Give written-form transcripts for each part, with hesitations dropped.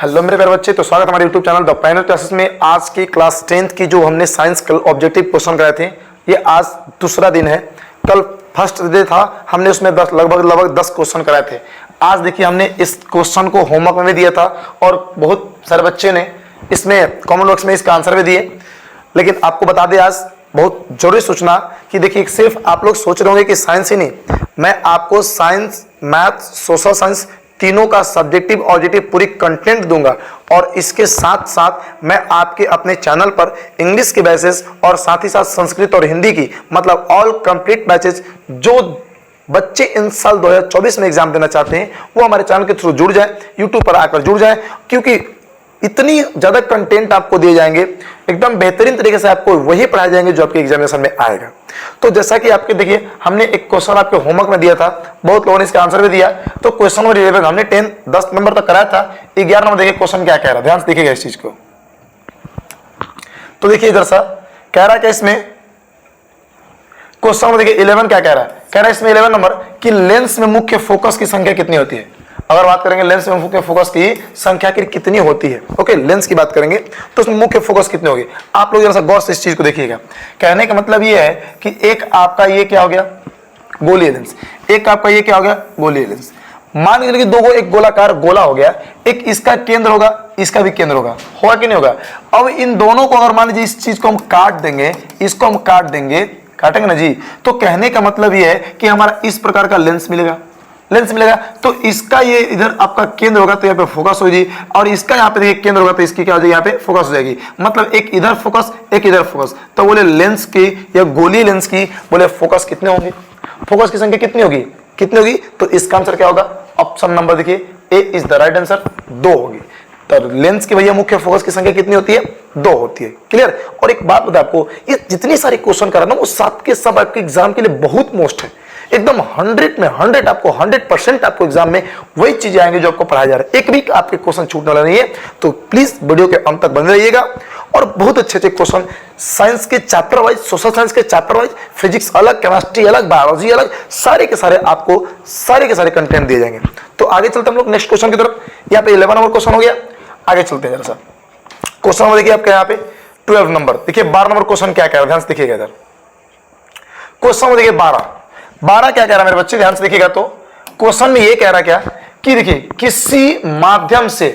Hello मेरे प्यारे बच्चे, तो स्वागत है हमारे YouTube channel the Pioneer classes में। आज की क्लास 10th की जो हमने साइंस ऑब्जेक्टिव क्वेश्चन कराए थे, ये आज दूसरा दिन है। कल फर्स्ट डे था, हमने उसमें लगभग 10 क्वेश्चन कराए थे। आज देखिए हमने इस क्वेश्चन को होमवर्क में भी दिया था और बहुत सारे बच्चे ने इसमें कॉमेंट बॉक्स में इसका आंसर भी दिए। लेकिन आपको बता दें आज बहुत जरूरी सूचना कि देखिए सिर्फ आप लोग सोच रहे होंगे कि साइंस ही नहीं, मैं आपको साइंस, मैथ, सोशल साइंस तीनों का सब्जेक्टिव ऑब्जेक्टिव पूरी कंटेंट दूंगा। और इसके साथ साथ मैं आपके अपने चैनल पर इंग्लिश के बैचेस और साथ ही साथ संस्कृत और हिंदी की मतलब ऑल कंप्लीट बैचेस जो बच्चे इन साल 2024 में एग्जाम देना चाहते हैं वो हमारे चैनल के थ्रू जुड़ जाए, यूट्यूब पर आकर जुड़ जाए, क्योंकि इतनी ज्यादा कंटेंट आपको दिए जाएंगे, एकदम बेहतरीन तरीके से आपको वही पढ़ाए जाएंगे जो आपके एग्जामिनेशन में आएगा। तो जैसा कि आपके देखिए हमने एक क्वेश्चन आपके होमवर्क में दिया था, बहुत लोगों ने इसका आंसर भी दिया। तो क्वेश्चन नंबर 11 हमने 10 नंबर तक कराया था। 11 नंबर देखिए क्वेश्चन क्या कह रहा है, ध्यान से देखिएगा इस चीज को। तो देखिए इधर सा कह रहा है क्या इसमें क्वेश्चन नंबर देखिए 11 क्या कह रहा है, कह रहा है इसमें 11 नंबर कि लेंस में मुख्य फोकस की संख्या कितनी होती है। अगर बात करेंगे लेंस में मुख्य फोकस की संख्या कितनी होती है, ओके, लेंस की बात करेंगे तो उसमें मुख्य फोकस कितनी होगी। आप लोग जरा सा गौर से इस चीज को देखिएगा। कहने का मतलब ये है कि एक आपका ये क्या हो गया, गोलीय लेंस, एक आपका ये क्या हो गया, गोलीय लेंस। मान लीजिए कि दो एक गोलाकार गोला हो गया, एक इसका केंद्र होगा, इसका भी केंद्र होगा कि नहीं होगा। अब इन दोनों को अगर मान लीजिए इस चीज को हम काट देंगे, इसको हम काट देंगे, काटेंगे ना जी, तो कहने का मतलब ये है कि हमारा इस प्रकार का लेंस मिलेगा, तो इसका ये इधर आपका केंद्र होगा तो यहाँ पे फोकस हो जाएगी, और इसका यहाँ पे देखिए केंद्र होगा तो इसकी क्या हो जाएगी, यहाँ पे फोकस हो जाएगी। मतलब एक इधर फोकस, एक इधर फोकस। तो बोले लेंस की या गोलीय लेंस की बोले फोकस कितने होंगे, फोकस की संख्या कितनी होगी, तो इसका आंसर क्या होगा, ऑप्शन नंबर देखिए ए इज द राइट आंसर, 2 होगी। तो लेंस की भैया मुख्य फोकस की संख्या कितनी होती है, 2 होती है। क्लियर। और एक बात बता आपको, ये जितनी सारी क्वेश्चन करा ना वो सब के सब आपके एग्जाम के लिए बहुत मोस्ट है, एकदम 100 में 100 आपको 100% आपको एग्जाम में वही चीजें आएंगे जो आपको पढ़ाया जा रहा है। एक भी आपके क्वेश्चन छूटने वाला नहीं है। तो प्लीज वीडियो के अंत तक बने रहिएगा और बहुत अच्छे क्वेश्चन साइंस के चैप्टर वाइज, सोशल साइंस के चैप्टर वाइज, फिजिक्स अलग, केमिस्ट्री अलग, बायोलॉजी अलग, सारे के सारे आपको सारे के सारे कंटेंट दिए जाएंगे। तो आगे चलते हम लोग नेक्स्ट क्वेश्चन की तरफ। यहाँ पे 11 नंबर क्वेश्चन हो गया, आगे चलते हैं जरा सा। क्वेश्चन नंबर देखिए आपके यहाँ पे 12 नंबर, देखिए 12 नंबर क्वेश्चन क्या कह रहा है, ध्यान से देखिएगा इधर। क्वेश्चन नंबर देखिए 12 क्या कह रहा है मेरे बच्चे, ध्यान से देखिएगा। तो क्वेश्चन में ये कह रहा है क्या कि देखिए किसी माध्यम से,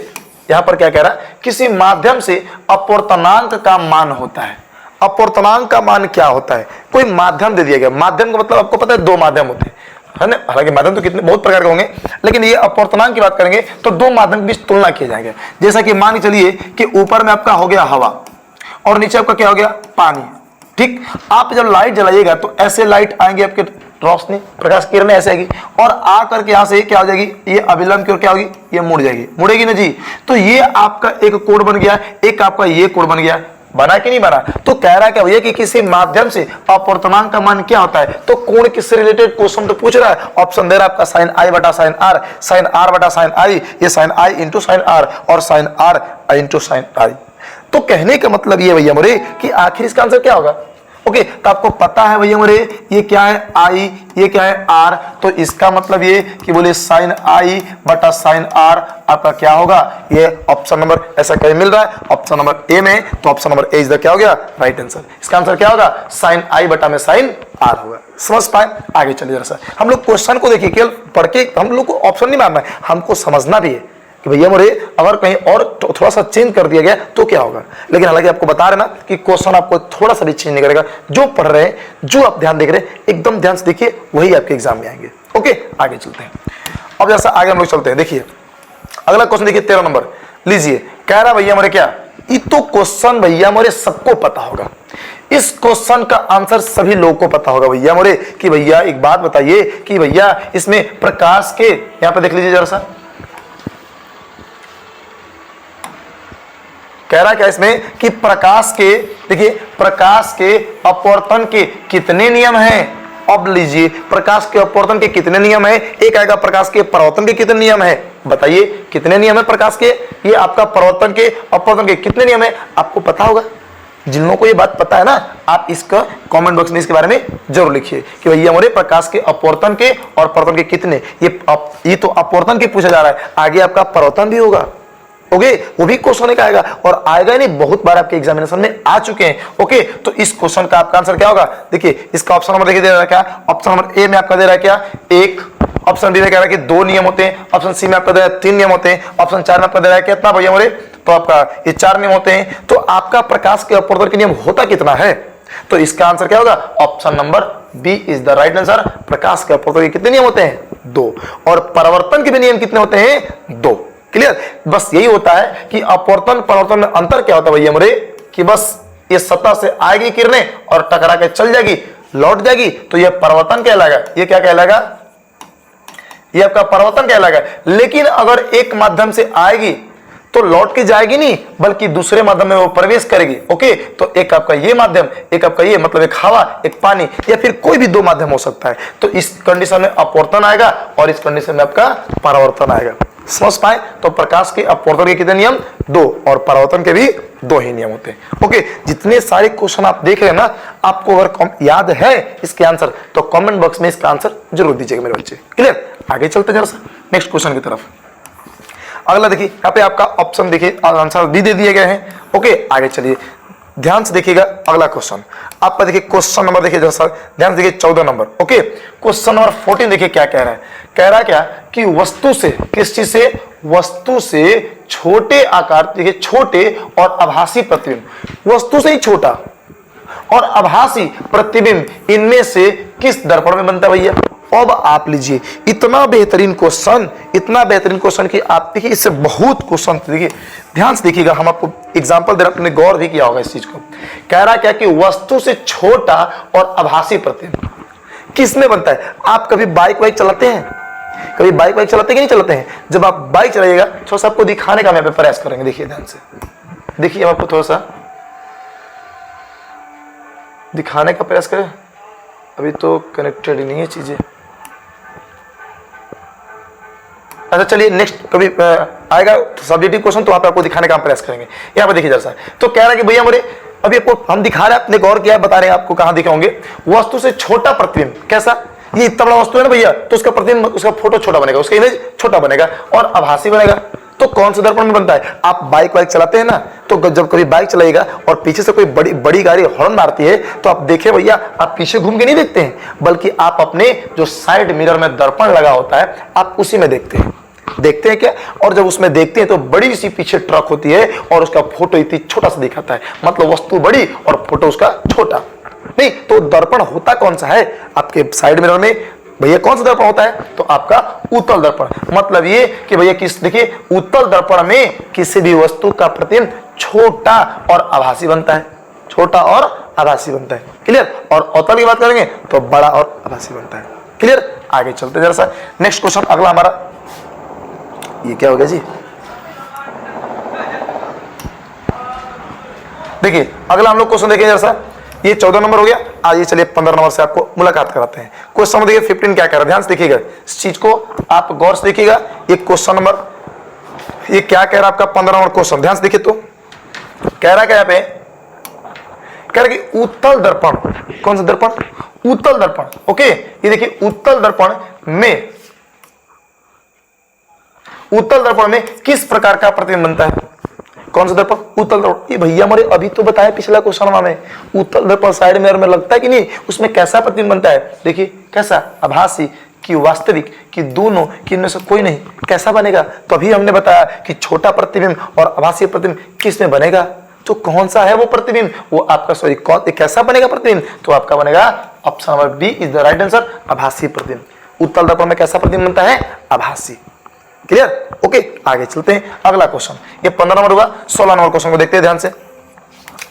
यहां पर क्या कह रहा है, किसी माध्यम से अपवर्तनांक का मान होता है। अपवर्तनांक का मान क्या होता है, कोई माध्यम दे दिया गया। माध्यम का मतलब आपको पता है 2 माध्यम होते हैं ना, हालांकि माध्यम तो कितने बहुत प्रकार के होंगे, लेकिन ये अपवर्तनांक की बात करेंगे तो 2 माध्यम के बीच तुलना किए जाएंगे। जैसा कि मान के चलिए कि ऊपर में आपका हो गया हवा और नीचे आपका क्या हो गया, पानी। ठीक, आप जब लाइट जलाइएगा तो ऐसे लाइट आएंगे, आपके रोशनी प्रकाश किरणें ऐसे आएगी और आ करके यहां से क्या हो जाएगी, ये अभिलंब की ओर क्या होगी, ये मुड़ जाएगी, मुड़ेगी ना जी। तो ये आपका एक कोण बन गया, एक आपका ये कोण बन गया, बना कि नहीं बना। तो कह रहा है क्या भैया कि किसी माध्यम से अपवर्तनांक का मान क्या होता है। तो कोण किससे रिलेटेड क्वेश्चन तो पूछ रहा है। ऑप्शन दे रहा है आपका साइन आई बटा साइन आर, साइन आर बटा साइन आई, ये sine I into sine R और sine R into sine I. तो कहने का मतलब ये भैया मोरे कि आखिर इसका आंसर क्या होगा। ओके, तो आपको पता है भैया मोरे ये क्या है आई, ये क्या है आर, तो इसका मतलब ये कि बोले साइन आई बटा साइन आर आपका क्या होगा, ये ऑप्शन नंबर ऐसा कहीं मिल रहा है ऑप्शन नंबर ए में, तो option number A is the क्या हो गया, राइट आंसर। इसका आंसर क्या होगा, साइन आई बटा में साइन आर होगा। समझ पाए, आगे चलिए जरा सा। हम लोग क्वेश्चन को देखिए, केवल पढ़ के हम लोग को ऑप्शन नहीं मारना है, हमको समझना भी है कि भैया मोरे अगर कहीं और थोड़ा सा चेंज कर दिया गया तो क्या होगा। लेकिन हालांकि आपको बता रहे ना कि क्वेश्चन आपको थोड़ा सा भी चेंज नहीं करेगा, जो पढ़ रहे हैं, जो आप ध्यान देख रहे हैं, एकदम ध्यान से देखिए, वही आपके एग्जाम में आएंगे। ओके, आगे चलते हैं। अब जैसा आगे हम लोग चलते हैं, देखिए अगला क्वेश्चन देखिए 13 नंबर लीजिए। कह रहा भैया मोरे क्या, ये तो क्वेश्चन भैया मोरे सबको पता होगा, इस क्वेश्चन का आंसर सभी लोगों को पता होगा भैया मोरे कि भैया एक बात बताइए कि भैया इसमें प्रकाश के, यहां पर देख लीजिए जरा सा, कह रहा क्या इसमें कि प्रकाश के, देखिए प्रकाश के अपवर्तन के कितने नियम हैं। अब लीजिए प्रकाश के अपवर्तन के कितने नियम है, एक आएगा प्रकाश के परावर्तन के कितने नियम है, बताइए कितने नियम है प्रकाश के, ये आपका परावर्तन के अपवर्तन के कितने नियम है, आपको पता होगा। जिन लोगों को ये बात पता है ना, आप इसका कमेंट बॉक्स में इसके बारे में जरूर लिखिए कि भैया हमारे प्रकाश के अपवर्तन के और परावर्तन के कितने, ये तो अपवर्तन के पूछा जा रहा है, आगे आपका परावर्तन भी होगा। ओके, वो भी क्वेश्चन का आएगा और आएगा ही नहीं, बहुत बार आपके एग्जामिनेशन में आ चुके हैं। ओके, तो इस क्वेश्चन का आपका आंसर क्या होगा? देखिए इसका ऑप्शन नंबर देखिए दे रहा है क्या, ऑप्शन नंबर ए में आपका दे रहा है क्या 1, ऑप्शन बी में कह रहा है कि 2 नियम होते हैं, ऑप्शन सी में आपका दे रहा है 3 नियम होते हैं, ऑप्शन 4 में आपका दे रहा है कितना भैया मोरे, तो आपका ये 4 नियम होते हैं। तो आपका प्रकाश के अपवर्तन के नियम होता कितना है? तो इसका आंसर क्या होगा? Option number B is the right answer. प्रकाश के अपवर्तन के कितने नियम होते हैं? 2। और परावर्तन के भी नियम कितने होते हैं? 2। क्लियर? बस यही होता है कि अपवर्तन परावर्तन में अंतर क्या होता है भैया मोरे, कि बस ये सतह से आएगी किरणें और टकरा के चल जाएगी, लौट जाएगी, तो ये परावर्तन कहलाएगा। ये क्या कहलाएगा? ये आपका परावर्तन कहलाएगा। लेकिन अगर एक माध्यम से आएगी तो लौट के जाएगी नहीं, बल्कि दूसरे माध्यम में वो प्रवेश करेगी। ओके, तो एक आपका ये माध्यम, एक आपका ये, मतलब एक हवा, एक पानी, या फिर कोई भी 2 माध्यम हो सकता है। तो इस कंडीशन में अपवर्तन आएगा और इस कंडीशन में आपका परावर्तन आएगा। समझ पाए? तो प्रकाश के अपवर्तन के कितने नियम? 2, और परावर्तन के भी 2 ही नियम होते हैं। ओके, जितने सारे क्वेश्चन आप देख रहे हैं ना, आपको अगर याद है इसके आंसर तो कमेंट बॉक्स में इसका आंसर जरूर दीजिएगा मेरे बच्चे। क्लियर? आगे चलते जरा सा नेक्स्ट क्वेश्चन की तरफ। अगला देखिए, यहाँ पे आपका ऑप्शन देखिए आंसर भी दे दिए गए हैं। ओके, आगे चलिए ध्यान से देखिएगा। अगला क्वेश्चन आपका देखिए, क्वेश्चन नंबर देखिए जरा सा ध्यान से देखिए 14 नंबर। ओके, क्वेश्चन नंबर 14 देखिए क्या कह रहा है। कह रहा क्या कि वस्तु से, किस चीज से? वस्तु से छोटे आकार, देखिए छोटे और आभासी प्रतिबिंब, वस्तु से ही छोटा और आभासी प्रतिबिंब, इनमें से किस दर्पण में बनता है भैया? अब आप लीजिए, इतना बेहतरीन क्वेश्चन, इतना बेहतरीन क्वेश्चन कि आप देखिए इससे बहुत क्वेश्चन, देखिए ध्यान से देखिएगा, हम आपको एग्जांपल दे रहे हैं, आपने गौर भी किया होगा इस चीज को। कह रहा क्या कि वस्तु से छोटा और आभासी प्रतिबिंब किसमें बनता है? आप कभी बाइक वाइक चलाते हैं? कभी बाइक वाइक चलाते कि नहीं चलाते हैं? जब आप बाइक चलाइएगा, थोड़ा सा आपको दिखाने का मैं प्रयास करेंगे। देखिए ध्यान से देखिए, आपको थोड़ा सा दिखाने का प्रयास करें। अभी तो कनेक्टेड ही नहीं है चीजें। अच्छा चलिए, नेक्स्ट कभी आएगा सब्जेक्टिव क्वेश्चन तो आपको दिखाने का हम प्रयास करेंगे। यहाँ पर देखिए जरा, तो कह रहा है कि भैया मेरे अभी आपको हम दिखा रहे हैं, आपने गौर किया, बता रहे हैं आपको कहां दिखे होंगे। वस्तु से छोटा प्रतिबिंब, कैसा? ये इतना बड़ा वस्तु है ना भैया, तो उसका प्रतिबिंब, उसका फोटो छोटा बनेगा, उसका इमेज छोटा बनेगा और आभासी बनेगा। तो कौन से दर्पण में बनता है? आप बाइक वाइक चलाते हैं ना, तो जब कभी बाइक चलाइएगा और पीछे से कोई बड़ी बड़ी गाड़ी हॉर्न मारती है, तो आप देखें भैया, आप पीछे घूम के नहीं देखते हैं, बल्कि आप अपने जो साइड मिरर में दर्पण लगा होता है, आप उसी में देखते हैं क्या? और जब उसमें देखते हैं तो बड़ी सी पीछे ट्रक होती है और उसका फोटो इतनी छोटा सा दिखाता है, मतलब वस्तु बड़ी और फोटो उसका छोटा। नहीं तो दर्पण होता कौन सा है आपके साइड मिरर में भैया? कौन सा दर्पण होता है? तो आपका उत्तल दर्पण। मतलब ये कि भैया किस, देखिए उत्तल दर्पण में किसी भी वस्तु का प्रतिबिंब छोटा और आभासी बनता है, छोटा और आभासी बनता है। क्लियर? और अवतल की बात करेंगे तो बड़ा और आभासी बनता है। क्लियर? आगे चलते जरा सा नेक्स्ट क्वेश्चन। अगला हमारा ये क्या हो गया जी? देखिए अगला हम लोग क्वेश्चन देखेंगे जरा सा, ये 14 नंबर हो गया। आइए चलिए 15 नंबर से आपको मुलाकात कराते हैं। क्वेश्चन नंबर देखिए 15 क्या कह रहा है, ध्यान से देखिएगा, इस चीज को आप गौर से देखिएगा। ये क्वेश्चन नंबर ये क्या कह रहा है आपका 15 नंबर क्वेश्चन, ध्यान से देखिए। तो कह रहा है क्या यहाँ पे? कह रहा है कि उत्तल दर्पण, कौन सा दर्पण? उत्तल दर्पण। ओके, ये देखिए उत्तल दर्पण में, उत्तल दर्पण में किस प्रकार का प्रतिबिंब बनता है? कौन सा दर्पण? उत्तल दर्पण। ये भैया हमारे अभी तो बताया पिछला क्वेश्चन में, उत्तल दर्पण साइड मिरर में लगता है कि नहीं, उसमें कैसा प्रतिबिंब बनता है? देखिए कैसा, आभासी कि वास्तविक कि दोनों, कि इनमें से कोई नहीं, कैसा बनेगा? तो अभी हमने बताया कि छोटा प्रतिबिंब और आभासी प्रतिबिंब किस में बनेगा, तो कौन सा है वो प्रतिबिंब? वो आपका सॉरी कौन कैसा बनेगा प्रतिबिंब? तो आपका बनेगा option number B is the right answer, आभासी प्रतिबिंब। उत्तल दर्पण में कैसा प्रतिबिंब बनता है? आभासी। क्लियर? ओके, आगे चलते हैं। अगला क्वेश्चन ये 15 नंबर हुआ। 16 नंबर क्वेश्चन को देखते हैं ध्यान से।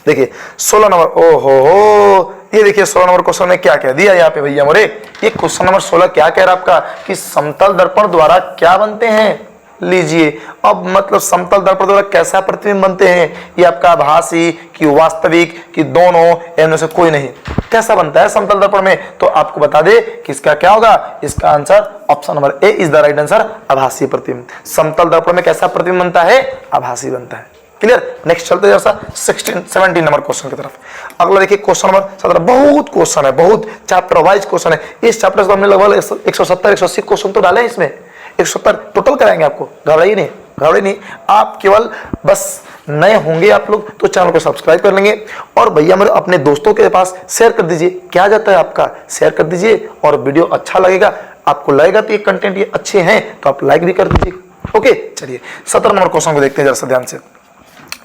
देखिए 16 नंबर, ओहो, ये देखिए 16 नंबर क्वेश्चन में क्या कह दिया यहाँ पे भैया मोरे। ये क्वेश्चन नंबर 16 क्या कह रहा है आपका कि समतल दर्पण द्वारा क्या बनते हैं? लीजिए अब मतलब समतल दर्पण द्वारा कैसा प्रतिबिंब बनते हैं? ये आपका आभासी कि वास्तविक कि दोनों, इनमें से कोई नहीं, कैसा बनता है समतल दर्पण में? तो आपको बता दे कि इसका क्या होगा, इसका answer option number A is the right answer, आभासी प्रतिबिंब। समतल दर्पण में कैसा प्रतिबिंब बनता है? आभासी बनता है। क्लियर? नेक्स्ट चलते जैसा 17 नंबर क्वेश्चन की तरफ। अगला देखिए क्वेश्चन नंबर 17, बहुत क्वेश्चन है, बहुत चैप्टर वाइज क्वेश्चन है। इस चैप्टर से हमने लगभग 170-180 क्वेश्चन तो डाले हैं इसमें, 170 टोटल कराएंगे आपको, घबराइए नहीं। घबराइए नहीं, आप केवल बस नए होंगे आप लोग तो चैनल को सब्सक्राइब कर लेंगे और भैया मेरे अपने दोस्तों के पास शेयर कर दीजिए। क्या जाता है आपका, शेयर कर दीजिए और वीडियो अच्छा लगेगा, आपको लगेगा तो ये कंटेंट ये अच्छे हैं तो आप लाइक भी कर दीजिए। ओके, चलिए 17 नंबर क्वेश्चन को देखते हैं जरा सा ध्यान से।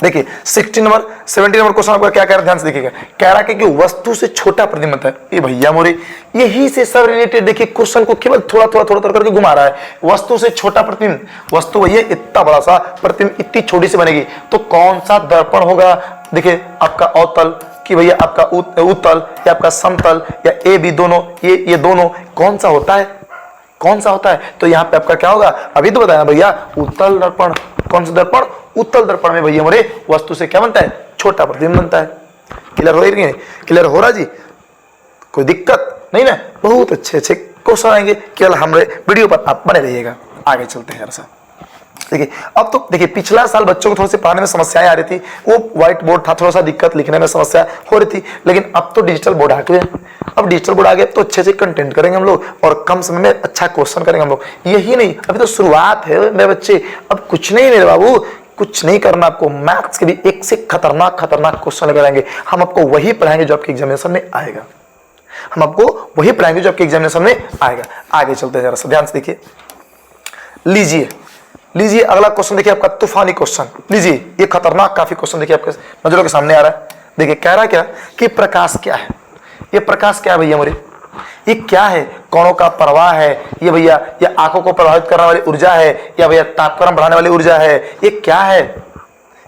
देखिए 17 नंबर क्वेश्चन आपका क्या कह रहा है, ध्यान से देखिएगा। कह रहा है कि वस्तु से छोटा प्रतिबिंब है। ये भैया मोरे यही से सब रिलेटेड, देखिए क्वेश्चन को केवल थोड़ा करके घुमा रहा है। वस्तु से छोटा प्रतिबिंब, वस्तु भैया इतना बड़ा सा, प्रतिबिंब इतनी छोटी सी बनेगी तो कौन सा दर्पण होगा। देखिए आपका अवतल कि भैया आपका उत्तल या आपका समतल या ए बी दोनों, ये दोनों कौन सा होता है, कौन सा होता है। तो यहाँ पे आपका क्या होगा, अभी तो बताया भैया उत्तल दर्पण। कौन सा दर्पण, उत्तल दर्पण में भैया मोरे वस्तु से क्या बनता है, छोटा प्रतिबिंब बनता है। क्लियर हो रही है, क्लियर हो रहा जी, कोई दिक्कत नहीं ना। बहुत अच्छे क्वेश्चन आएंगे, केवल हमारे वीडियो पर आप बने रहिएगा। आगे चलते हैं जरा सा। देखिए अब तो देखिए पिछला साल बच्चों को थोड़ी सी पढ़ाने में समस्याएं आ रही थी, वो व्हाइट बोर्ड था, थोड़ा सा दिक्कत लिखने में समस्या हो रही थी, लेकिन अब तो डिजिटल बोर्ड आ गए। अब डिजिटल बोर्ड आ गया तो अच्छे से कंटेंट करेंगे हम लोग और कम समय में अच्छा क्वेश्चन करेंगे हम लोग। यही नहीं, अभी तो शुरुआत है मेरे बच्चे, अब कुछ नहीं मेरे बाबू, कुछ नहीं करना आपको। मैथ्स के भी एक से खतरनाक क्वेश्चन लेकर आएंगे। हम आपको वही पढ़ाएंगे जो आपके एग्जामिनेशन में आएगा, हम आपको वही पढ़ाएंगे जो आपके एग्जामिनेशन में आएगा। आगे चलते हैं जरा सा ध्यान से देखिए। लीजिए अगला क्वेश्चन देखिए आपका तूफानी क्वेश्चन। लीजिए ये खतरनाक काफी क्वेश्चन देखिए आपके नजरों के सामने आ रहा है। देखिए कह रहा क्या कि प्रकाश क्या है, ये प्रकाश क्या है भैया मोरे, ये क्या है, कणों का प्रवाह है ये भैया, या आंखों को प्रभावित करने वाली ऊर्जा है, या भैया तापक्रम बढ़ाने वाली ऊर्जा है, ये क्या है,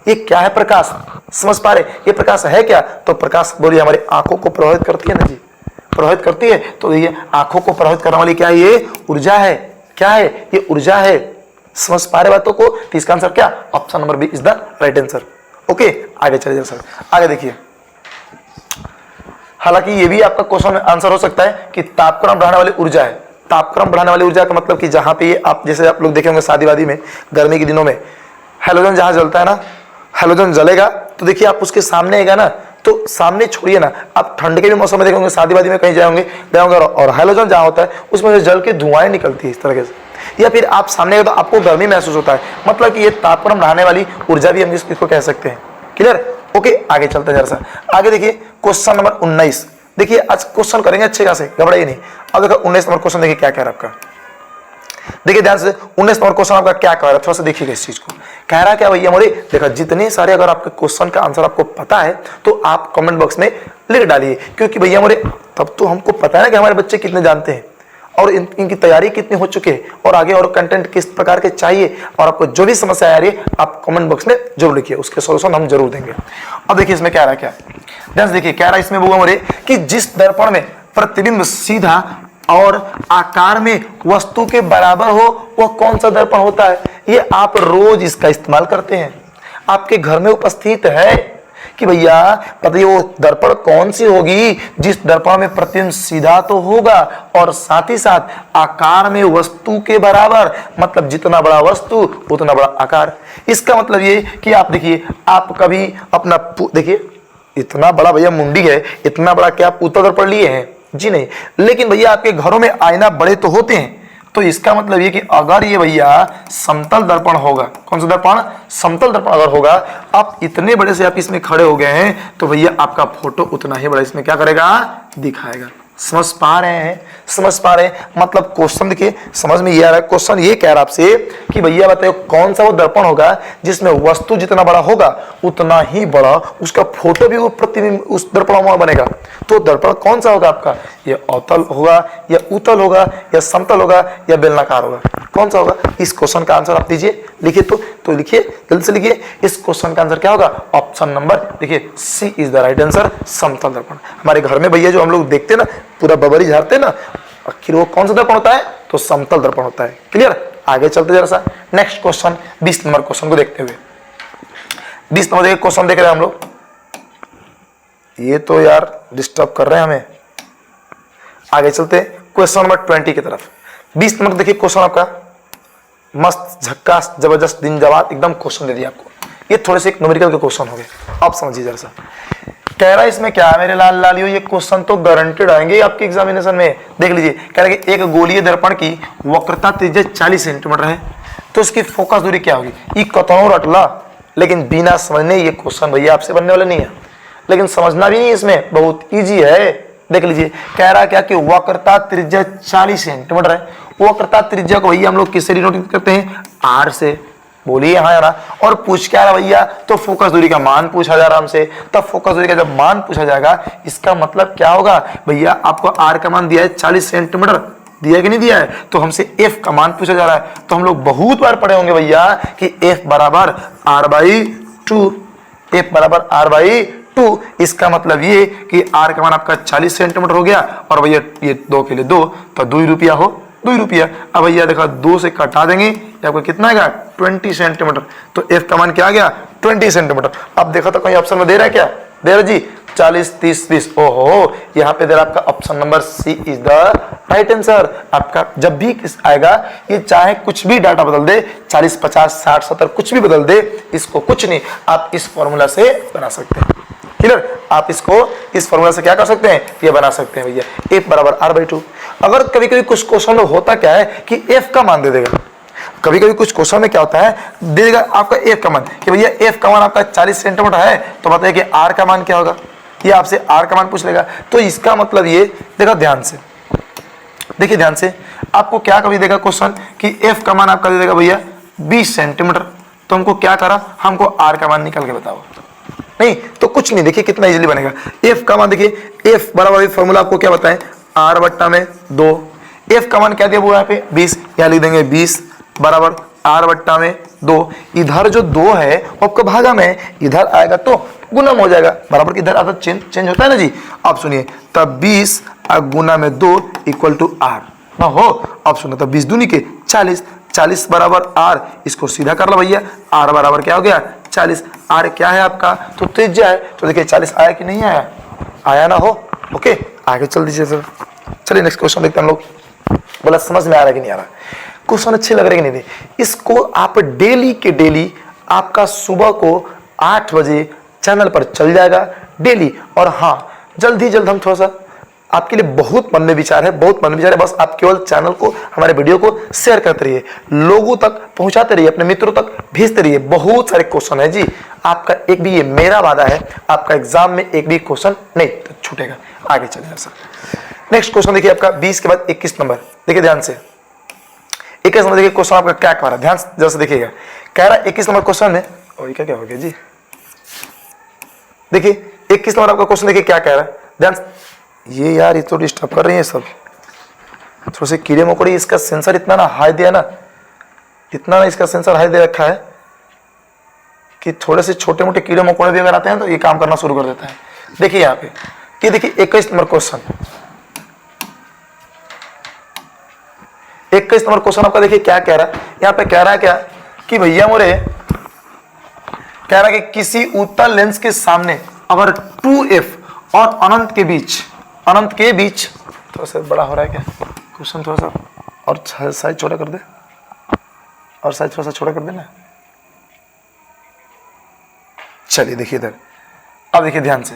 ये क्या है प्रकाश, समझ पा रहे, ये प्रकाश है क्या। तो प्रकाश बोलिए हमारी आंखों को प्रभावित करती है ना जी, प्रभावित करती है। तो ये आंखों को प्रभावित करने वाली क्या है, ये ऊर्जा है। क्या है, ये ऊर्जा है। समझ पा रहे बातों को, तो इसका आंसर क्या, option number B is the right answer. Okay आगे चलिए सर, आगे देखिए। हालांकि ये भी आपका क्वेश्चन आंसर हो सकता है कि तापक्रम बढ़ाने वाली ऊर्जा है। तापक्रम बढ़ाने वाली ऊर्जा का मतलब कि जहां पे ये आप जैसे आप लोग देखे होंगे शादी वादी में गर्मी के दिनों में हेलोजन जहां जलता है ना, हेलोजन जलेगा तो देखिए आप उसके सामने आएगा ना, तो सामने छोड़िए ना, आप ठंड के भी मौसम में देखेंगे शादी वादी में कहीं जाएंगे और हेलोजन जहां होता है उसमें से जल के धुआएं निकलती है इस तरह से, या फिर आप सामने तो आपको गर्मी महसूस होता है। मतलब कि ये तापक्रम बढ़ाने वाली ऊर्जा भी हम इसको कह सकते हैं। क्लियर, ओके आगे चलते हैं जरा सा। आगे देखिए क्वेश्चन नंबर 19। देखिए आज क्वेश्चन करेंगे अच्छे खासे, घबराइए नहीं। अब देखो 19 नंबर क्वेश्चन देखिए क्या कह रहा है आपका, देखिए ध्यान से 19 नंबर क्वेश्चन आपका क्या कह रहा है, थोड़ा सा देखिएगा इस चीज को। कह रहा है क्या भैया मोरे, देखा जितने सारे अगर आपके क्वेश्चन का आंसर आपको पता है तो आप कमेंट बॉक्स में लिख डालिए, क्योंकि भैया मोरे तब तो हमको पता है ना कि हमारे बच्चे कितने जानते हैं और इनकी तैयारी कितनी हो चुकी है और आगे और कंटेंट किस प्रकार के चाहिए, और आपको जो भी समस्या आ रही है आप कमेंट बॉक्स में जरूर लिखिए, उसके सॉल्यूशन हम जरूर देंगे। अब देखिए इसमें क्या रहा है, क्या ध्यान से देखिए, कह रहा है इसमें वो मोरे कि जिस दर्पण में प्रतिबिंब सीधा और आकार में वस्तु के बराबर हो वह कौन सा दर्पण होता है। ये आप रोज इसका इस्तेमाल करते हैं, आपके घर में उपस्थित है कि भैया बताइए वो दर्पण कौन सी होगी जिस दर्पण में प्रतिबिंब सीधा तो होगा और साथ ही साथ आकार में वस्तु के बराबर, मतलब जितना बड़ा वस्तु उतना बड़ा आकार। इसका मतलब ये कि आप देखिए, आप कभी अपना देखिए इतना बड़ा भैया मुंडी है, इतना बड़ा क्या आप उत्तर दर्पण लिए हैं जी नहीं, लेकिन भैया आपके घरों में आईना बड़े तो होते हैं। तो इसका मतलब ये कि अगर ये भैया समतल दर्पण होगा, कौन सा दर्पण, समतल दर्पण अगर होगा, आप इतने बड़े से आप इसमें खड़े हो गए हैं तो भैया आपका फोटो उतना ही बड़ा इसमें क्या करेगा, दिखाएगा। समझ पा रहे हैं, समझ पा रहे हैं। मतलब क्वेश्चन देखिए समझ में ये आ रहा है, क्वेश्चन ये कह रहा है आपसे कि भैया बताइए कौन सा वो दर्पण होगा जिसमें वस्तु जितना बड़ा होगा उतना ही बड़ा उसका फोटो भी वो प्रतिबिंब उस दर्पण में बनेगा। तो दर्पण कौन सा होगा आपका, ये अवतल होगा या उत्तल होगा या समतल होगा या बेलनाकार होगा, कौन सा होगा। इस क्वेश्चन का आंसर आप दीजिए, लिखिए तो लिखिए, जल्दी से लिखिए। इस क्वेश्चन का आंसर क्या होगा, ऑप्शन नंबर देखिए सी इज द राइट आंसर, समतल दर्पण। हमारे घर में भैया जो हम लोग देखते हैं ना, पूरा बबरी झाड़ते ना, आखिर वो कौन सा दर्पण होता है, तो समतल दर्पण होता है। क्लियर, आगे चलते जरा सा नेक्स्ट क्वेश्चन 20 नंबर क्वेश्चन को देखते हुए। 20 नंबर क्वेश्चन देख रहे हैं हम लोग, ये तो यार डिस्टर्ब कर रहे हैं हमें। आगे चलते क्वेश्चन नंबर 20 की तरफ। 20 नंबर देखिए क्वेश्चन आपका मस्त झक्कास जबरदस्त दिन जवाब एकदम क्वेश्चन दे दिया आपको। ये थोड़े से एक न्यूमेरिकल के क्वेश्चन हो गए, आप समझिए जरा सा। कह रहा है इसमें क्या है मेरे लाल लालियो, ये क्वेश्चन तो गारंटेड आएंगे आपके एग्जामिनेशन में। देख लीजिए, कह रहा है कि एक गोलीय दर्पण की वक्रता त्रिज्या 40 सेंटीमीटर है, तो इसकी फोकस दूरी क्या होगी? ये कतौ रटला, लेकिन बिना समझने ये क्वेश्चन भैया आपसे बनने वाला नहीं है। लेकिन समझना भी नहीं, इसमें बहुत इजी है। देख लीजिए, कह रहा क्या कि वक्रता त्रिज्या 40 सेंटीमीटर है। वक्रता त्रिज्या को भैया हम लोग किससे डिनोट करते हैं? आर से। बोलिए हाँ यार। और पूछ क्या रहा भैया? तो फोकस दूरी का मान पूछा जा रहा हमसे। तब फोकस दूरी का जब मान पूछा जाएगा, इसका मतलब क्या होगा भैया? आपको आर का मान दिया है 40 सेंटीमीटर, दिया कि नहीं दिया है? तो हमसे एफ का मान पूछा जा रहा है। तो हम लोग बहुत बार पढ़े होंगे भैया कि एफ बराबर आर बाई टू, एफ बराबर आर बाई टू। इसका मतलब ये कि आर का मान आपका 40 सेंटीमीटर हो गया, और भैया ये 2 के लिए 2, तो 2 रुपया हो, 2 रुपया। अब भैया देखा 2 से कटा देंगे, आपको कितना आएगा? 20 सेंटीमीटर। तो एफ का मान क्या आ गया? 20 सेंटीमीटर। अब देखो तो कहीं ऑप्शन में दे रहा है क्या? दे रहा जी 40, 30, 20। ओहो, यहाँ पे दे रहा आपका option number C is the right answer. आपका जब भी किस आएगा, ये चाहे कुछ भी डाटा बदल दे, 40, 50, 60, 70 कुछ भी बदल दे, इसको कुछ नहीं, आप इस फॉर्मूला से बना सकते हैं। क्लियर? आप इसको इस फॉर्मूला से क्या कर सकते हैं? ये बना सकते हैं भैया, एफ बराबर आर बाई टू। अगर कभी कभी कुछ क्वेश्चन में होता क्या है कि एफ का मान दे देगा, कभी कभी कुछ क्वेश्चन में क्या होता है, दे देगा आपका एफ का मान कि भैया एफ का मान आपका 40 सेंटीमीटर है, तो बताइए कि आर का मान क्या होगा? ये आपसे आर का मान पूछ लेगा। तो इसका मतलब ये देखो ध्यान से, देखिए ध्यान से, आपको क्या कभी देगा क्वेश्चन कि एफ का मान आपका दे देगा भैया 20 सेंटीमीटर, तो हमको क्या करा? हमको आर का मान निकाल के बताओ। नहीं तो कुछ नहीं, देखिए कितना इजीली बनेगा। एफ का मान देखिए, एफ बराबर फॉर्मूला आपको क्या बताएं? आर बट्टा में 2। एफ का मान क्या दिया हुआ यहाँ पे? 20। यहाँ लिख देंगे 20 बराबर आर बट्टा में 2। इधर जो 2 है आपका भागा में, इधर आएगा तो गुणम हो जाएगा। बराबर की इधर आदत चेंज होता है ना जी। अब सुनिए, तब 20 गुना में 2 इक्वल टू आर ना हो। अब सुनो, तब 20 दूनी के 40, 40 बराबर आर, इसको सीधा कर लो भैया। आर बराबर क्या हो गया? 40। आर क्या है आपका? तो त्रिज्या है। तो देखिए 40 आया कि नहीं आया? आया ना हो। ओके, आगे चल दीजिए सर। चलिए नेक्स्ट क्वेश्चन देखते हैं हम लोग। बोला समझ में आ रहा है कि नहीं आ रहा? क्वेश्चन अच्छे लग रहे कि नहीं? इसको आप डेली के डेली आपका सुबह को 8 बजे चैनल पर चल जाएगा डेली। और हाँ, जल्द ही जल्द हम थोड़ा सा आपके लिए बहुत मन में विचार है, बहुत मन में विचार है। बस आप केवल चैनल को, हमारे वीडियो को शेयर करते रहिए, लोगों तक पहुंचाते रहिए, अपने मित्रों तक भेजते रहिए। बहुत सारे क्वेश्चन है जी, आपका एक भी, ये मेरा वादा है, आपका एग्जाम में एक भी क्वेश्चन नहीं तो छूटेगा। आगे चलिए सर, नेक्स्ट क्वेश्चन देखिए आपका 20 के बाद 21 नंबर। देखिए ध्यान से, 21 नंबर देखिए क्वेश्चन आपका क्या कह रहा है, ध्यान से जैसे देखिएगा। कह रहा है 21 नंबर क्वेश्चन में, और क्या क्या हो गया जी, देखिए 21 नंबर आपका क्वेश्चन देखिए क्या कह रहा है, ध्यान से। ये यार ये तो डिस्टर्ब कर रही है सब, थोड़े से कीड़े मकोड़े। इसका सेंसर इतना ना हाई दिया ना, इतना ना इसका सेंसर हाई दे रखा है कि थोड़े से छोटे मोटे कीड़े मकोड़े भी अगर आते हैं तो ये काम करना शुरू कर देता है। देखिए यहाँ पे, ये देखिए 21 नंबर क्वेश्चन, 21 नंबर क्वेश्चन आपका देखिए क्या कह रहा है। यहाँ पे कह रहा है क्या कि भैया मोरे, कह रहा है कि किसी उत्तल लेंस के सामने अगर 2f और अनंत के बीच, अनंत के बीच, थोड़ा सा बड़ा हो रहा है क्या क्वेश्चन, थोड़ा सा और साइज छोटा कर दे, और साइज थोड़ा सा छोटा कर देना। चलिए देखिए इधर, अब देखिए ध्यान से,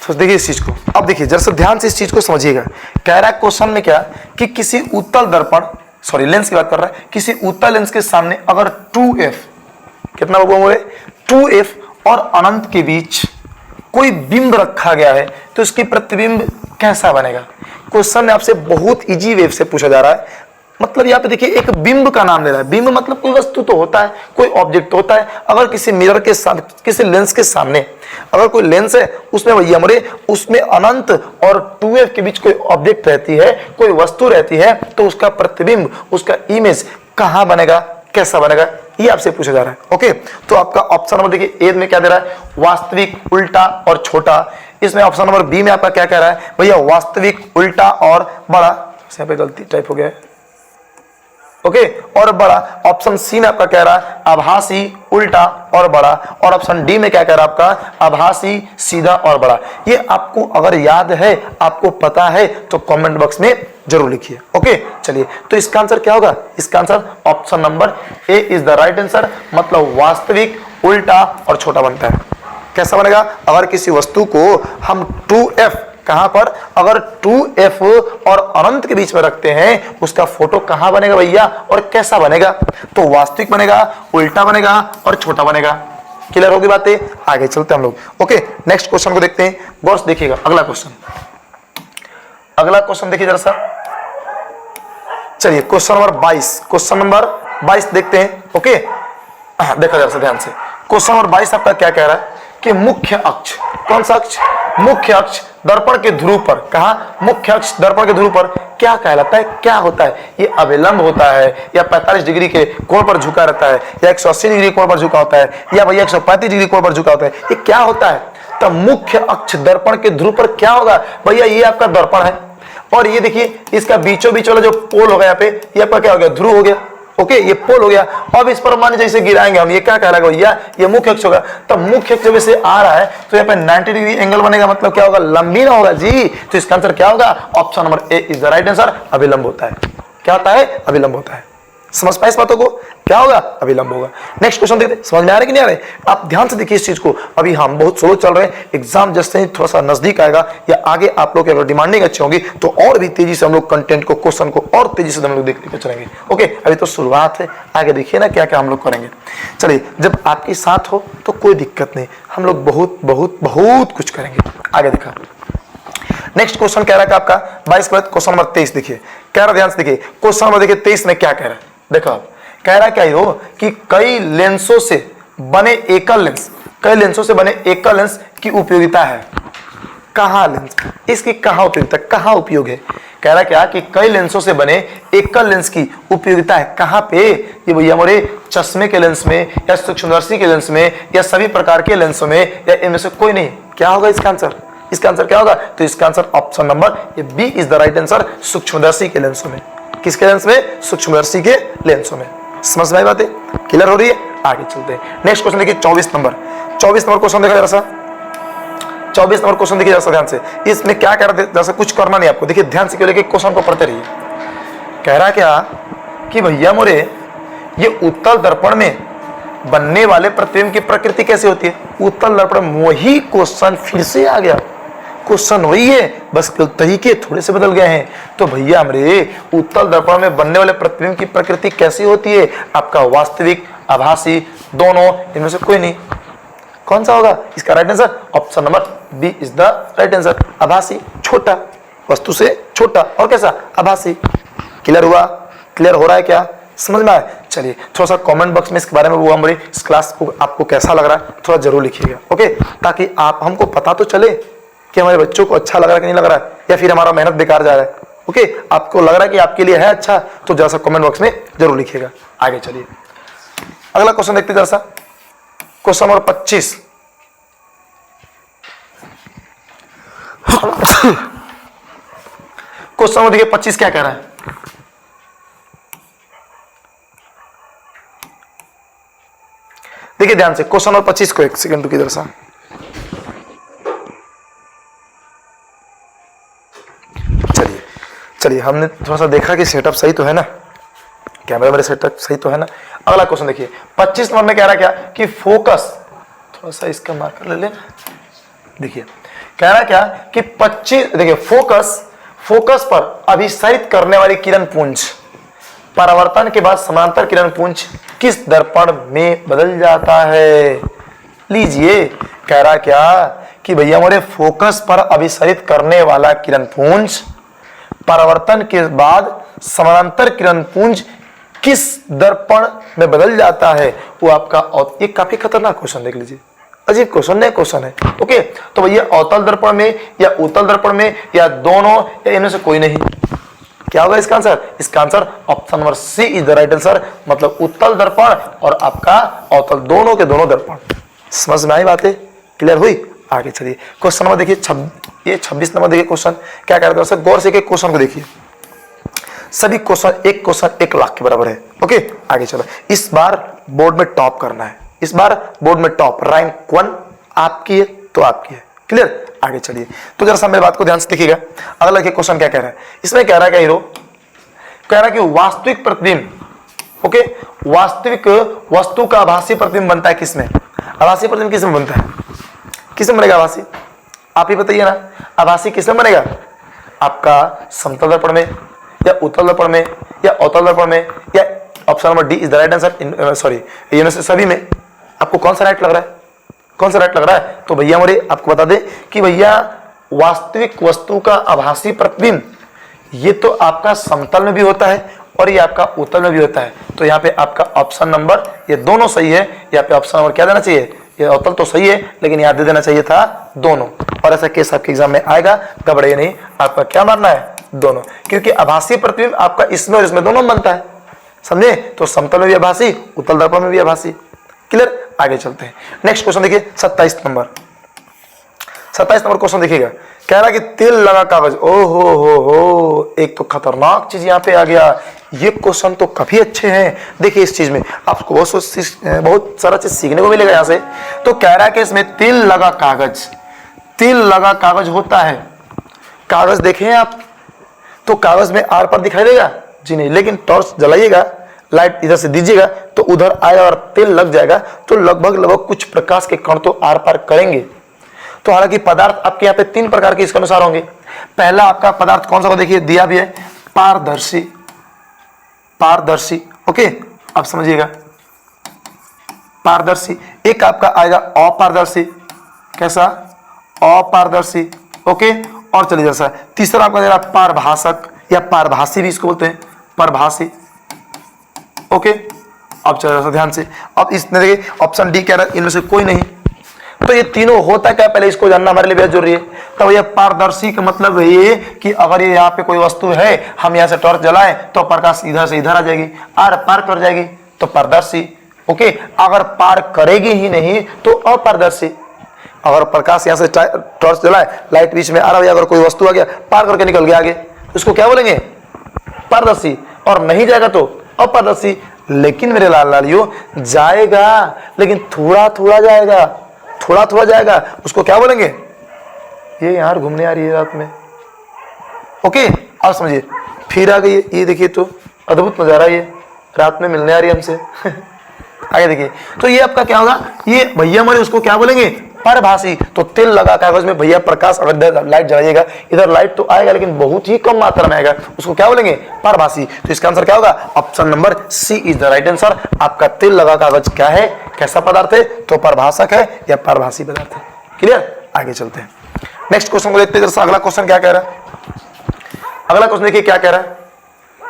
तो देखिए इस चीज को, अब देखिए जरा सा ध्यान से इस चीज को समझिएगा। कह रहा है क्वेश्चन में क्या कि किसी उत्तल दर्पण, सॉरी लेंस की बात कर रहा है, किसी उत्तल लेंस के सामने अगर 2f, कितना हुए 2f और अनंत के बीच कोई बिंब रखा गया है तो इसकी प्रतिबिंब कैसा बनेगा। क्वेश्चन में आपसे बहुत इजी वे से पूछा जा रहा है। मतलब यहाँ पे देखिए एक बिंब का नाम ले रहा है। बिंब मतलब कोई वस्तु तो होता है, कोई ऑब्जेक्ट तो होता है। अगर किसी मिरर के साथ, किसी लेंस के सामने अगर कोई लेंस है, उसमें भैया हमारे उसमें अनंत और 2f के बीच कोई ऑब्जेक्ट रहती है, कोई वस्तु रहती है, तो उसका प्रतिबिंब, उसका इमेज कहाँ बनेगा, कैसा बनेगा, ये आपसे पूछा जा रहा है। ओके, तो आपका ऑप्शन नंबर देखिए ए में क्या दे रहा है, वास्तविक, उल्टा और छोटा। इसमें ऑप्शन नंबर बी में आपका क्या कह रहा है भैया, वास्तविक, उल्टा और बड़ा। यहाँ पे गलती टाइप हो गया है, ओके, और बड़ा। ऑप्शन सी में आपका कह रहा है आभासी, उल्टा और बड़ा। और ऑप्शन डी में क्या कह रहा है आपका, आभासी, सीधा और बड़ा। ये आपको अगर याद है, आपको पता है तो कमेंट बॉक्स में जरूर लिखिए। ओके, चलिए तो इसका आंसर क्या होगा, इसका answer option number A is the right answer. मतलब वास्तविक, उल्टा और छोटा बनता है। कैसा बनेगा, अगर किसी वस्तु को हम 2f कहां पर? अगर 2f और अनंत के बीच में रखते हैं उसका फोटो कहां बनेगा भैया और कैसा बनेगा? तो वास्तविक बनेगा, उल्टा बनेगा और छोटा बनेगा। क्लियर होगी बातें? आगे चलते हम लोग। ओके, नेक्स्ट क्वेश्चन को देखते हैं, गौर से देखिएगा। अगला क्वेश्चन देखिए जरा सा। चलिए क्वेश्चन नंबर 22 देखते हैं। ओके, देखा जरा सा ध्यान से। क्वेश्चन नंबर 22 आपका क्या कह रहा है कि मुख्य अक्ष, कौन सा अक्ष? मुख्य अक्ष दर्पण के ध्रुव पर, कहा? मुख्य अक्ष दर्पण के ध्रुव पर क्या कहलाता है, क्या होता है? ये अभिलंब होता है या 45 डिग्री के कोण पर झुका रहता है या 180 डिग्री कोण पर झुका होता है या भैया 135 डिग्री कोण पर झुका होता है? ये क्या होता है? तो मुख्य अक्ष दर्पण के ध्रुव पर क्या होगा भैया? ये आपका दर्पण है और ये देखिए इसका बीचों बीच वाला जो पोल होगा यहाँ पे, ये आपका क्या हो गया? ध्रुव हो गया। ओके, ये पोल हो गया। अब इस पर मान जैसे गिराएंगे हम, ये क्या कहलाएगा भैया? ये मुख्य अक्ष होगा। तब मुख्य अक्ष जब से आ रहा है तो यहाँ पे 90 डिग्री एंगल बनेगा, मतलब क्या होगा? लंबी ना होगा जी। तो इसका आंसर क्या होगा? Option number A is the right answer, अभिलंब होता है। क्या होता है? अभिलंब होता है। समझ पाए इस बातों को? क्या होगा? अभिलंब होगा। नेक्स्ट क्वेश्चन देखते हैं, समझ में आ रहा है कि नहीं आ रहा है? आप ध्यान से देखिए इस चीज को। अभी हम बहुत स्लो चल रहे हैं, एग्जाम जैसे ही थोड़ा सा नजदीक आएगा या आगे आप लोग की अगर डिमांडिंग अच्छी होगी तो और भी तेजी से हम लोग कंटेंट को, क्वेश्चन को और तेजी से हम लोग देखते हुए चलेंगे। ओके, अभी तो शुरुआत है, आगे देखिए ना क्या क्या हम लोग करेंगे। चलिए, जब आपके साथ हो तो कोई दिक्कत नहीं, हम लोग बहुत बहुत बहुत कुछ करेंगे। आगे देखा, नेक्स्ट क्वेश्चन कह रहा है आपका 22 क्वेश्चन नंबर 23 देखिए। कह रहा ध्यान से देखिए, क्वेश्चन नंबर देखिए 23 में क्या कह रहा है, देखो आप। कह रहा क्या हो कि कई लेंसों से बने एकल लेंस की उपयोगिता है। कहां लेंस, इसकी कहां उपयोगिता, कहां उपयोग है? कह रहा क्या कि कई लेंसों से बने एकल लेंस की उपयोगिता है। कहां पे? ये भैया हमारे चश्मे के लेंस में या सूक्ष्मदर्शी के लेंस में या सभी प्रकार के लेंसों में या इनमें से कोई नहीं। क्या होगा इसका आंसर? इसका आंसर क्या होगा? तो इसका आंसर ऑप्शन नंबर ये B is the right answer, सूक्ष्मदर्शी के लेंसों में। किसके लेंस में? सूक्ष्मदर्शी के लेंसों में। समझ में आई बातें? क्लियर हो रही है? आगे चलते हैं। नेक्स्ट क्वेश्चन देखिए 24 नंबर क्वेश्चन देखा जरा सा। 24 नंबर क्वेश्चन देखिए जरा सा ध्यान से। इसमें क्या कह रहा है, जैसा कुछ करना नहीं आपको, देखिए ध्यान से क्यों, लेके क्वेश्चन को पढ़ते रहिए। कह रहा क्या कि भैया मोरे ये उत्तल दर्पण में बनने वाले प्रतिबिंब की प्रकृति कैसी होती है? उत्तल दर्पण, वही क्वेश्चन फिर से आ गया। क्वेश्चन वही है, बस तरीके थोड़े से बदल गए हैं। तो भैया हमरे उत्तल दर्पण में बनने वाले प्रतिबिंब की प्रकृति कैसी होती है? आपका वास्तविक, आभासी, दोनों, इनमें से कोई नहीं। कौन सा होगा इसका right answer? Option number B is the right answer, आभासी, छोटा, वस्तु से छोटा और कैसा? आभासी। क्लियर हुआ? क्लियर हो रहा है क्या? समझ में आया? चलिए थोड़ा सा कमेंट बॉक्स में इसके बारे में वो हमारी इस क्लास को आपको कैसा लग रहा है थोड़ा जरूर लिखिएगा। ओके, ताकि आप हमको पता तो चले कि हमारे बच्चों को अच्छा लग रहा है कि नहीं लग रहा है, या फिर हमारा मेहनत बेकार जा रहा है। ओके, आपको लग रहा है कि आपके लिए है अच्छा, तो जरा सा कमेंट बॉक्स में जरूर लिखिएगा। आगे चलिए, अगला क्वेश्चन देखते जरा सा। Question number 25। क्वेश्चन नंबर देखिए 25 क्या कह रहा है। देखिए ध्यान से क्वेश्चन नंबर 25 को, एक सेकंड रुकिए जरा सा। चलिए हमने थोड़ा सा देखा कि सेटअप सही तो है ना, कैमरा मेरे सेटअप सही तो है ना। अगला क्वेश्चन देखिए 25 नंबर में कह रहा क्या कि फोकस, थोड़ा सा इसका मार्कर ले लेना। देखिए कह रहा क्या कि 25, देखिए फोकस पर अभिसारित करने वाली किरण पुंज परावर्तन के बाद समांतर किरण पुंज किस दर्पण में बदल जाता है? लीजिए, कह रहा क्या कि भैया हमारे फोकस पर अभिसारित करने वाला किरण पुंज परावर्तन के बाद समानांतर किरण पुंज किस दर्पण में बदल जाता है? वो आपका, ये काफी खतरनाक क्वेश्चन देख लीजिए, अजीब क्वेश्चन, नया क्वेश्चन है। ओके, तो भैया अवतल दर्पण में या उत्तल दर्पण में या दोनों या इनमें से कोई नहीं। क्या होगा इसका आंसर? इसका answer option number C is the right answer, मतलब उत्तल दर्पण और आपका अवतल, दोनों के दोनों दर्पण। समझ में आई बातें? क्लियर हुई? आगे चलिए क्वेश्चन नंबर देखिए 26 नंबर देखिए। क्वेश्चन क्या कह रहा है, गौर से एक क्वेश्चन को देखिए। सभी क्वेश्चन 1 लाख के बराबर है। ओके, आगे चलो। इस बार बोर्ड में टॉप करना है, इस बार बोर्ड में टॉप, रैंक 1 आपकी है तो आपकी है। क्लियर? आगे चलिए, तो जरा सा मेरी बात को ध्यान से देखिएगा। अगला देखिए क्वेश्चन क्या कह रहा है। इसमें कह रहा है क्या हीरो, कह रहा है कि वास्तविक प्रतिबिंब, ओके, वास्तविक वस्तु का आभासी प्रतिबिंब बनता है किसमें? आभासी प्रतिबिंब किसमें बनता है? किसमें बनेगा आभासी? आप ही बताइए ना, आभासी किसमें बनेगा? आपका समतल दर्पण में या उत्तल दर्पण में या अवतल दर्पण में, या option number D is the right answer, sorry ये सभी में आपको कौन सा राइट लग रहा है? कौन सा राइट लग रहा है? तो भैया हमारे आपको बता दें कि भैया वास्तविक वस्तु का आभासी प्रतिबिंब ये तो आपका समतल में भी होता है और ये आपका उत्तल में भी होता है। तो यहाँ पे आपका ऑप्शन नंबर ये दोनों सही है। यहाँ पे ऑप्शन नंबर क्या देना चाहिए? ये अवतल तो सही है लेकिन यहाँ दे देना चाहिए था दोनों। और ऐसा केस आपके एग्जाम में आएगा, घबराइए नहीं, आपका क्या मानना है? दोनों, क्योंकि आभासी प्रतिबिंब आपका इसमें और इसमें दोनों में बनता है, समझे? तो समतल में भी आभासी, उत्तल दर्पण में भी आभासी। क्लियर? आगे चलते हैं। नेक्स्ट क्वेश्चन देखिए 27 नंबर क्वेश्चन देखिएगा। कह रहा है कि तेल लगा कागज, ओ हो, एक तो खतरनाक चीज यहाँ पे आ गया। ये क्वेश्चन तो काफी अच्छे हैं। देखिए इस चीज में आपको बहुत सारा चीज सीखने को मिलेगा यहाँ से। तो कह रहा है कि इसमें तेल लगा कागज होता है। कागज देखें आप, तो कागज में आर पार दिखाई देगा जी नहीं, लेकिन टॉर्च जलाइएगा, लाइट इधर से दीजिएगा तो उधर आएगा और तेल लग जाएगा, तो लगभग कुछ प्रकाश के कण तो आर पार करेंगे। तो हालांकि पदार्थ आपके यहाँ पे 3 प्रकार के इसके अनुसार होंगे। पहला आपका पदार्थ कौन सा, देखिए दिया भी है, पारदर्शी। ओके, आप समझिएगा, पारदर्शी। एक आपका आएगा अपारदर्शी। कैसा? अपारदर्शी। ओके, और चलिए जैसा तीसरा आपका दे रहा पारभाषक या पारभासी भी इसको बोलते हैं, पारभासी। ओके, अब चलिए ध्यान से, अब इसमें देखिए ऑप्शन डी कह रहा है इनमें से कोई नहीं। तो ये तीनों होता क्या, पहले इसको जानना हमारे लिए बेहद जरूरी है। तो ये पारदर्शी का मतलब ये कि अगर ये यहाँ पे कोई वस्तु है, हम यहाँ से टॉर्च जलाएं तो प्रकाश इधर से इधर आ जाएगी, आर पार कर जाएगी, तो पारदर्शी। ओके, अगर पार करेगी ही नहीं तो अपारदर्शी। अगर प्रकाश यहाँ से टॉर्च जलाए, लाइट बीच में आ रहा है, अगर कोई वस्तु आ गया पार करके निकल गया आगे, उसको क्या बोलेंगे? पारदर्शी। और नहीं जाएगा तो अपारदर्शी। लेकिन मेरे लाल लालियों जाएगा, लेकिन थोड़ा थोड़ा जाएगा, उसको क्या बोलेंगे? ये यार घूमने आ रही है रात में। ओके, आप समझिए, फिर आ गई ये देखिए, तो अद्भुत नजारा ये रात में मिलने आ रही है हमसे। आगे देखिए, तो ये आपका क्या होगा? ये भैया हमारे उसको क्या बोलेंगे? परभासी। तो तेल लगा कागज में भैया प्रकाश, अगर लाइट जलाइएगा, इधर लाइट तो आएगा लेकिन बहुत ही कम मात्रा में आएगा, उसको क्या बोलेंगे? परभासी। तो इसका आंसर क्या होगा? Option number C is the right answer. आपका तेल लगा कागज क्या है, कैसा पदार्थ है? तो परभाषक है या परभासी पदार्थ है। क्लियर? आगे चलते हैं, नेक्स्ट क्वेश्चन को देखते हैं। अगला क्वेश्चन क्या कह रहा है? अगला क्वेश्चन देखिए क्या कह रहा है।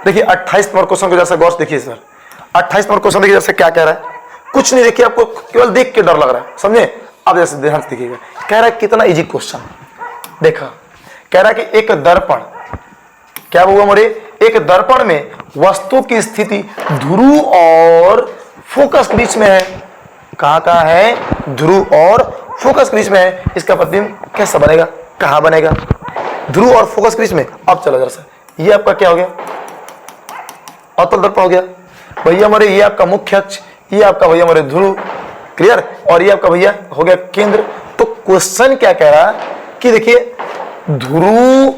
देखिए 28 नंबर क्वेश्चन को जैसे गौर से देखिए सर, 28 नंबर क्वेश्चन देखिए जैसे क्या कह रहा है। कुछ नहीं, देखिए आपको केवल देख के डर लग रहा है, समझे? अब जैसे ध्यान से देखिएगा, कह रहा है कितना इजी क्वेश्चन। देखा, कह रहा है कि एक दर्पण, क्या हुआ मोरे? एक दर्पण में वस्तु की स्थिति ध्रुव और फोकस के बीच में है। कहाँ है? ध्रुव और फोकस के बीच में है। इसका प्रतिबिंब कैसा बनेगा, कहाँ बनेगा? ध्रुव और फोकस के बीच में। अब चलो जरा सा, ये आपका क्या हो गया? अवतल दर्पण हो गया भैया हमारे। ये आपका मुख्य अक्ष, ये आपका भैया हमारे ध्रुव। क्लियर? और ये आपका भैया हो गया केंद्र। तो क्वेश्चन क्या कह रहा है कि देखिए ध्रुव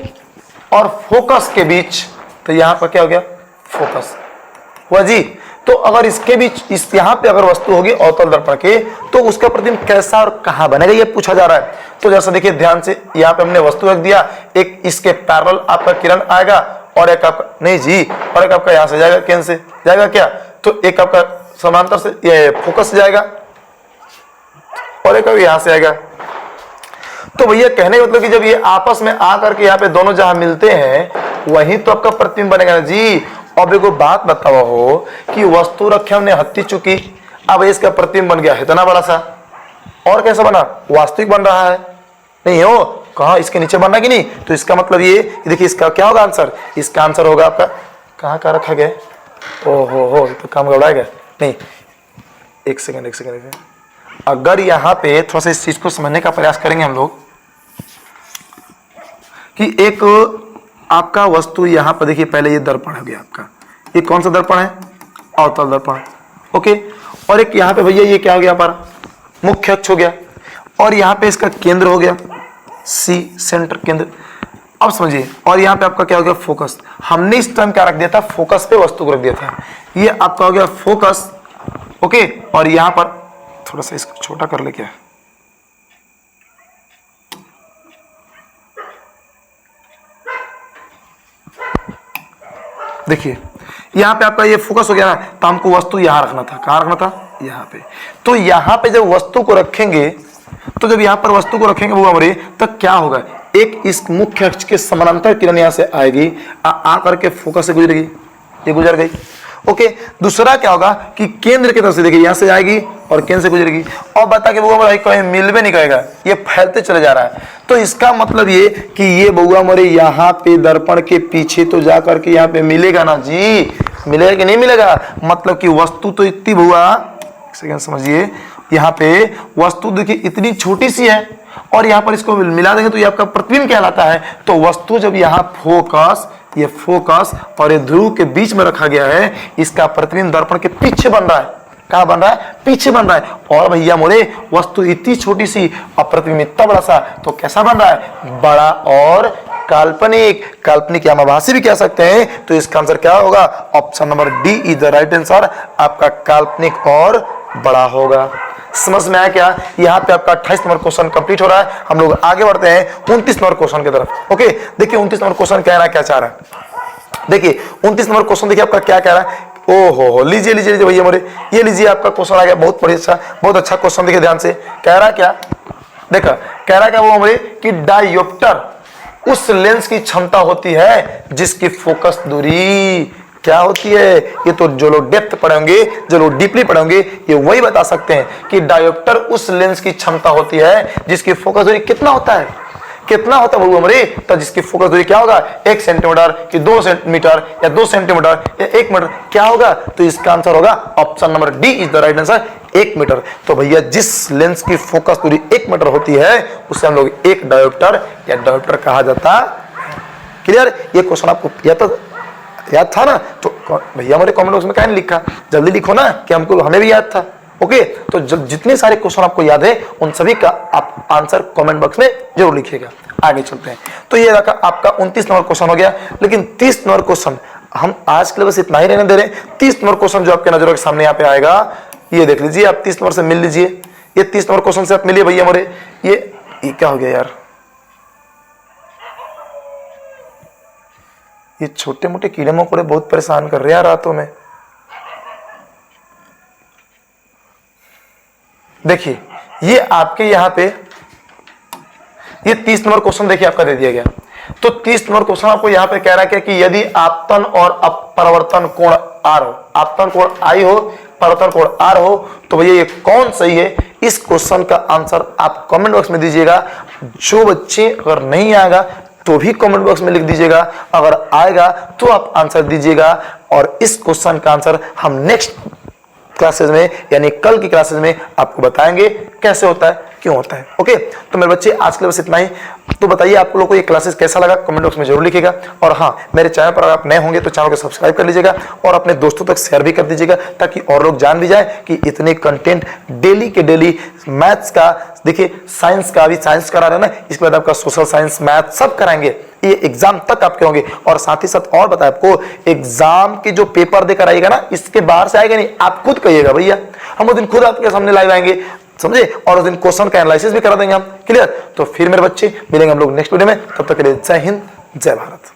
और फोकस के बीच, तो यहां पर क्या हो गया? फोकस हुआ जी। तो अगर इसके बीच, इस यहां पे अगर वस्तु होगी अवतल दर्पण के, तो उसका प्रतिबिंब कैसा और कहां बनेगा, ये पूछा जा रहा है। तो जैसा देखिए ध्यान से, यहाँ पे हमने वस्तु रख दिया, एक इसके पैरेलल आपका किरण आएगा और एक आपका, नहीं जी, और एक आपका यहां से जाएगा, केंद्र से जाएगा क्या, तो एक आपका समांतर से ये फोकस से जाएगा और एक यहां से आएगा। तो भैया कहने का मतलब कि जब ये आपस में आकर के यहाँ पे दोनों जहां मिलते हैं वहीं तो आपका प्रतिबिंब बनेगा ना जी। अब एक बात बताओ हो कि वस्तु रखे हमने हत्ती चुकी, अब इसका प्रतिबिंब बन गया इतना बड़ा सा, और कैसा बना? वास्तविक बन रहा है, नहीं हो कहा इसके नीचे बनना कि नहीं? तो इसका मतलब ये देखिए, इसका क्या होगा आंसर? इसका आंसर होगा आपका, कहाँ का रखा गया? ओ तो काम गड़बड़ाएगा नहीं। एक सेकंड, अगर यहाँ पे थोड़ा सा इस चीज को समझने का प्रयास करेंगे हम लोग कि एक आपका वस्तु यहाँ पर देखिए, पहले ये दर्पण हो गया आपका, ये कौन सा दर्पण है? अवतल दर्पण। ओके, और एक यहाँ पे भैया ये क्या हो गया हमारा? मुख्य अक्ष हो गया, और यहाँ पे इसका केंद्र हो गया सी, सेंटर केंद्र। अब समझिए, और यहाँ पे आपका क्या हो गया? फोकस। हमने इस टाइम क्या रख दिया था? फोकस पे वस्तु को रख दिया था, ये आपका हो गया फोकस। ओके, और यहाँ पर थोड़ा सा इसको छोटा कर ले, क्या देखिए यहाँ पे आपका ये फोकस हो गया ना, तो हमको वस्तु यहाँ रखना था। कहाँ रखना था? यहाँ पे। तो यहाँ पे जब वस्तु को रखेंगे, तो जब यहाँ पर वस्तु को रखेंगे वो हमारे, तो क्या होगा, एक इस मुख्य अक्ष के समानांतर किरण यहाँ से आएगी, आ करके फोकस से गुजरेगी, ये गुजर गई। ओके, दूसरा क्या होगा कि केंद्र की तरफ से देखिए यहाँ से आएगी और केंद्र से गुजरेगी, और बता के बउआ कहीं मिल भी नहीं करेगा, ये फैलते चले जा रहा है। तो इसका मतलब ये कि ये बउआ मोरे यहाँ पे दर्पण के पीछे तो जा करके यहाँ पे मिलेगा ना जी, मिलेगा कि नहीं मिलेगा? मतलब कि वस्तु तो इतनी बउआ, सेकंड समझिए, यहाँ पे वस्तु देखिए इतनी छोटी सी है, और यहाँ पर इसको मिला देंगे तो ये आपका प्रतिबिंब कहलाता है। तो वस्तु जब यहाँ फोकस, ये फोकस और ये ध्रुव के बीच में रखा गया है, इसका प्रतिबिंब दर्पण के पीछे बन रहा है। कहाँ बन रहा है? पीछे बन रहा है। और भैया मोरे वस्तु इतनी छोटी सी और प्रतिबिंब इतना बड़ा सा, तो कैसा बन रहा है? बड़ा और काल्पनिक। काल्पनिक या आभासी भी कह सकते हैं। तो इसका आंसर क्या होगा? Option number D is the right answer, आपका काल्पनिक और बड़ा होगा। समझ में आया क्या? यहाँ पे आपका 28 नंबर क्वेश्चन कंप्लीट हो रहा है। हम लोग आगे बढ़ते हैं 29 नंबर क्वेश्चन की तरफ। ओके, देखिए 29 नंबर क्वेश्चन क्या चाह रहा है। देखिए 29 नंबर क्वेश्चन देखिए आपका क्या कह रहा है। ओहो, लीजिए लीजिए लीजिए भैया मोरे, ये लीजिए आपका क्वेश्चन आ गया। बहुत बढ़िया, बहुत अच्छा क्वेश्चन। देखिए ध्यान से, कह रहा क्या, देखा कह रहा क्या वो हमारे कि डायोप्टर उस लेंस की क्षमता होती है जिसकी फोकस दूरी क्या होती है। ये तो जो लोग डेप्थ पढ़ेंगे, जो लोग डीपली पढ़ेंगे, ये वही बता सकते हैं कि डायोप्टर उस लेंस की क्षमता होती है जिसकी फोकस दूरी कितना होता है, कितना होता है हमारे। तो जिसकी फोकस दूरी क्या होगा, 1 सेंटीमीटर कि 2 सेंटीमीटर या 2 सेंटीमीटर या 1 मीटर, क्या होगा? तो इसका आंसर होगा option number D is the right answer, 1 metre. तो भैया जिस लेंस की फोकस दूरी 1 मीटर होती है उसे हम लोग एक डायोप्टर या डायोप्टर कहा जाता है। क्लियर? ये क्वेश्चन आपको याद था ना? तो भैया हमारे कमेंट बॉक्स में क्या नहीं लिखा, जल्दी लिखो ना कि हमको, हमें भी याद था। ओके, तो जितने सारे क्वेश्चन आपको याद है उन सभी का आप आंसर कमेंट बॉक्स में जरूर लिखिएगा। आगे चलते हैं। तो ये रखा आपका 29 नंबर क्वेश्चन हो गया। लेकिन 30 नंबर क्वेश्चन हम आज के लिए बस इतना ही रहने दे रहे हैं। 30 नंबर क्वेश्चन जो आपके नजरों के सामने यहाँ पे आएगा, ये देख लीजिए, आप 30 नंबर से मिल लीजिए। ये 30 नंबर क्वेश्चन से आप मिलिए भैया हमारे। ये क्या हो गया यार, ये छोटे मोटे कीड़े मकोड़े बहुत परेशान कर रहे हैं रातों में। देखिए ये आपके यहाँ पे ये 30 नंबर क्वेश्चन देखिए आपका दे दिया गया। तो 30 नंबर क्वेश्चन आपको यहाँ पे कह रहा है कि यदि आपतन और अपवर्तन कोण आर हो, आपतन कोण आई हो, परावर्तन कोण आर हो, तो भैया ये कौन सही है? इस क्वेश्चन का आंसर आप कमेंट बॉक्स में दीजिएगा। जो बच्चे अगर नहीं आएगा तो भी कमेंट बॉक्स में लिख दीजिएगा, अगर आएगा तो आप आंसर दीजिएगा। और इस क्वेश्चन का आंसर हम नेक्स्ट क्लासेस में यानी कल की क्लासेस में आपको बताएंगे कैसे होता है, क्यों होता है। ओके, तो मेरे बच्चे आज के लिए बस इतना ही। तो बताइए आप लोगों को ये क्लासेस कैसा लगा, कमेंट बॉक्स में जरूर लिखिएगा। और हाँ, मेरे चैनल पर अगर आप नए होंगे तो चैनल को सब्सक्राइब कर लीजिएगा और अपने दोस्तों तक शेयर भी कर दीजिएगा, ताकि और लोग जान भी जाए कि इतने कंटेंट डेली के डेली मैथ्स का, देखिए साइंस का भी साइंस करा रहे हैं ना, इसके बाद आपका सोशल साइंस, मैथ सब कराएंगे। ये एग्जाम तक आपके होंगे। और साथ ही साथ और बताए आपको, एग्जाम के जो पेपर देकर आइएगा ना, इसके बाहर से आएगा नहीं, आप खुद कहिएगा भैया, हम उस दिन खुद आपके सामने लाइव आएंगे, समझे, और उस दिन क्वेश्चन का एनालिसिस भी करा देंगे हम। क्लियर? तो फिर मेरे बच्चे मिलेंगे हम लोग नेक्स्ट वीडियो में। तब तक के लिए जय हिंद, जय भारत।